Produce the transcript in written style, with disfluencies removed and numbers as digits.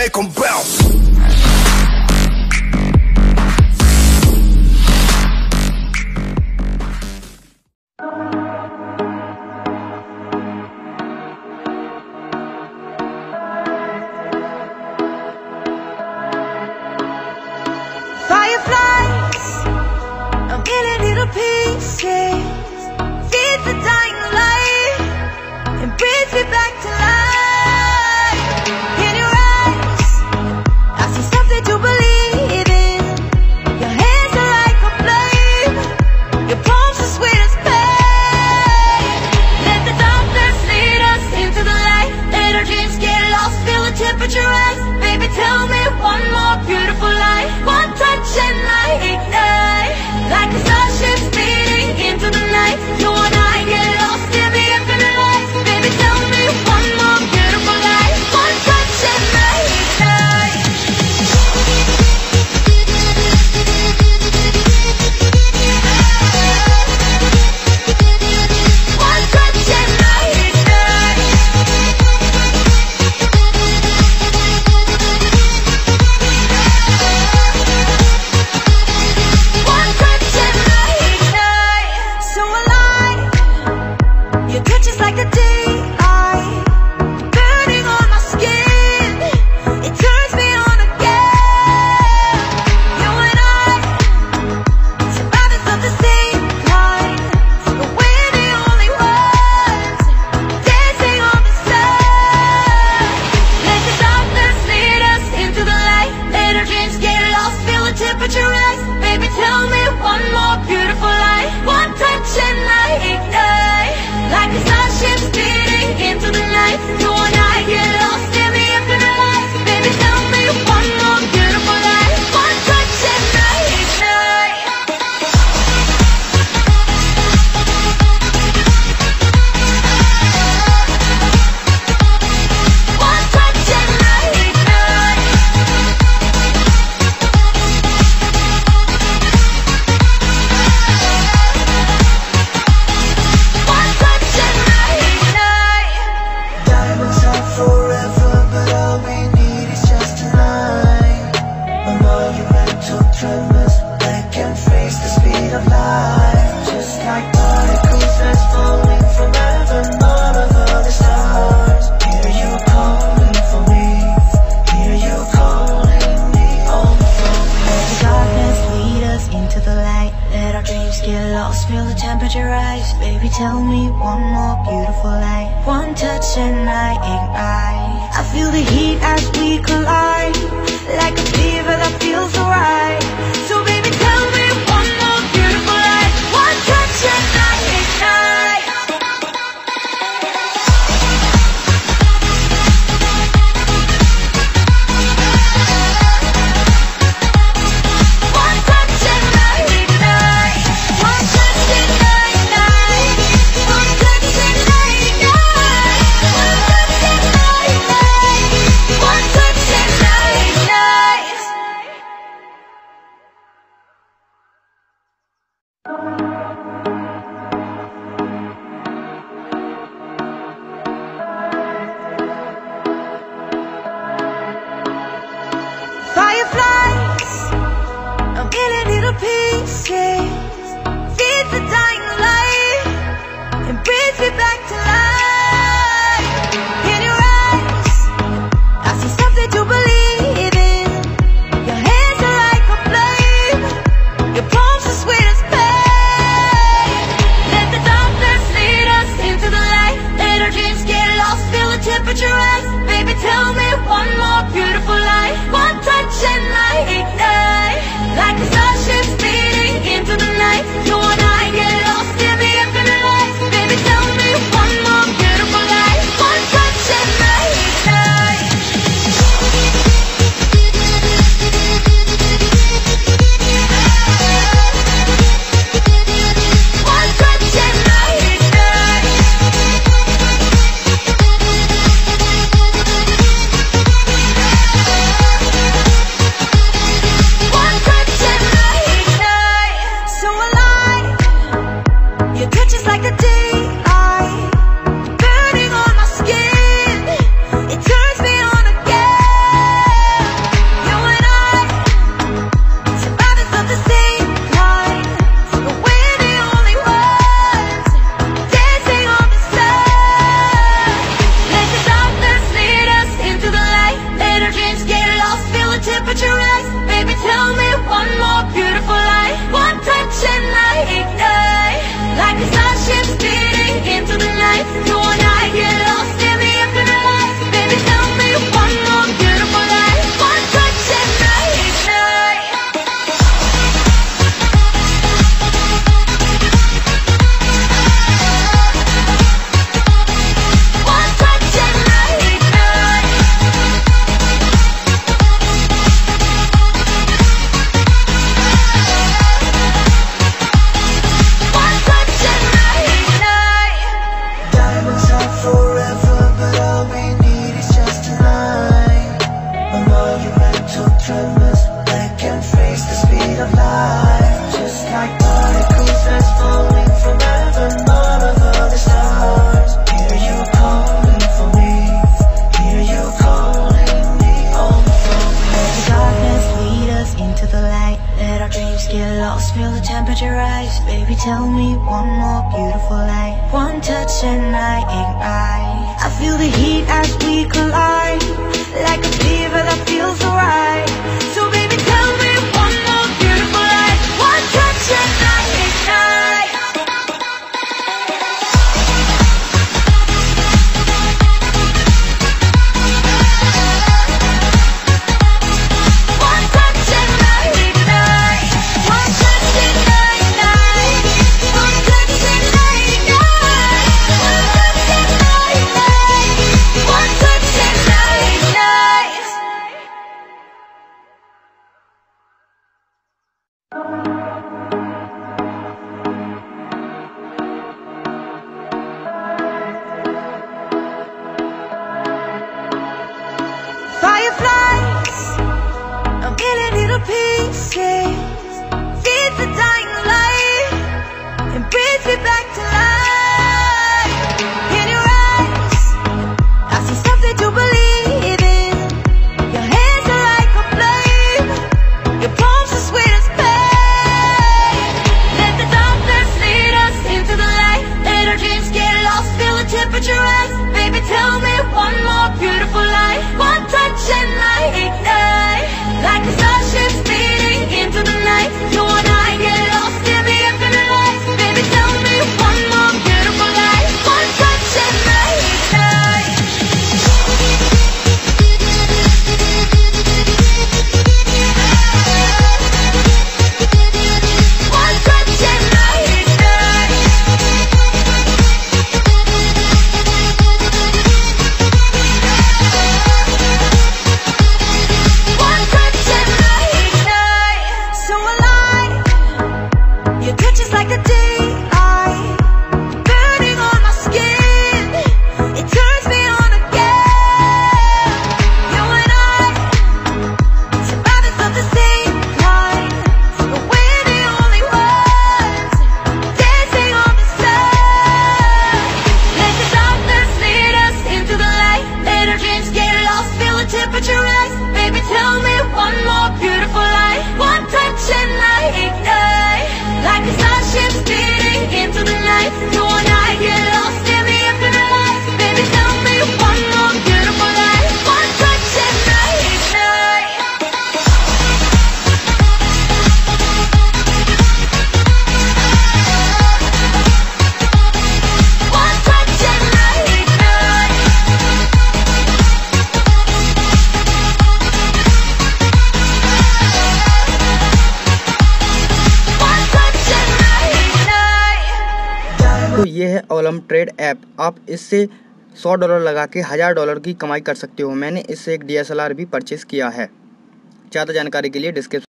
make them bounce. Fireflies, a million little pieces, feed the dying light and breathe me back to life. In your eyes, I see something to believe in. Your hands are like a flame, your palms are sweet as pain. Let the darkness lead us into the light. Let our dreams get lost, feel the temperature rise. Baby, tell me one more beautiful light. One touch and I ignite, like a starship speeding into the night. You and I get lost in the infinite light. Baby, tell me one more beautiful light. One touch and I ignite. One touch and I ignite. One touch and I ignite. So alive, your touch is like a daylight, burning on my skin. It turns me on again. You and I, survivors of the same kind, but we're the only ones dancing on the sun. Let the darkness lead us into the light. Let our dreams get lost, feel the temperature rise. Baby, tell me one more beautiful light. One touch and I ignite, like a starship speeding into the night. You and I get lost in the infinite light. Baby, tell me one more beautiful light. One touch and I ignite. One touch and I ignite. One touch and I ignite. Diamonds are forever, but all we need is just tonight. A monumental tremors that can face the speed of light. Just like particles that's falling from heaven, all over the stars. Hear you calling for me, hear you calling me home from me. Let the darkness lead us into the light. Let our dreams get lost, feel the temperature rise. Baby, tell me one more beautiful light. One touch and I ignite. I feel the heat as we collide, like a fever that feels so right. So baby, tell me one more beautiful light. One touch and I ignite. One touch and I ignite. One touch and I ignite. One touch and I ignite. One touch and I ignite. Fireflies, a million little pieces, feed the dying light and breathe me back to life. In your eyes, I see something to believe in. Your hands are like a flame, your palms are sweet as pain. Let the darkness lead us into the light. Let our dreams get lost, feel the temperature rise. Baby, tell me one more beautiful light. One touch and I ignite, like a starship speeding into the night. You and I get lost in the infinite light. Baby, tell me one more beautiful light. One touch and I ignite. One touch and I ignite. tell me one more beautiful light. One touch and I ignite. I feel the heat as we collide, like a fever that feels so right. So baby, tell me one more beautiful light. One touch and I ignite. One touch and I ignite. One touch and I ignite. One touch and I ignite. One touch and I ignite. Fireflies, a million little pieces, feed the dying light and breathe me back to life. In your eyes, I see something to believe in. Your hands are like a flame, your palms are sweet as pain. Let the darkness lead us into the light. Let our dreams get lost, feel the temperature rise. Baby, tell me one more beautiful light. One touch and I ignite, like a starship speeding into the night. You and I get lost in the infinite light. Baby, tell me one more beautiful light. One touch and I ignite. One touch and I ignite. One touch and I ignite. So alive, your touch is like a daylight, burning on my skin. It turns me on again. You and I, survivors of the same night, but we're the only ones dancing on the sun. Let the darkness lead us into the light. Let our dreams get lost, feel the temperature rise. Baby, tell me one more beautiful light. One touch and I ignite, like a starship speeding into the night. You and I get lost in the infinite light. Baby, tell me one more beautiful light. One touch and I ignite. One touch and I ignite. One touch and I ignite. तो ये है Olymp trade app. आप इससे $100 लगा के $1000 की कमाई कर सकते हो। मैंने इससे एक DSLR भी परचेस किया है। ज़्यादा जानकारी के लिए डिस्क्रिप्शन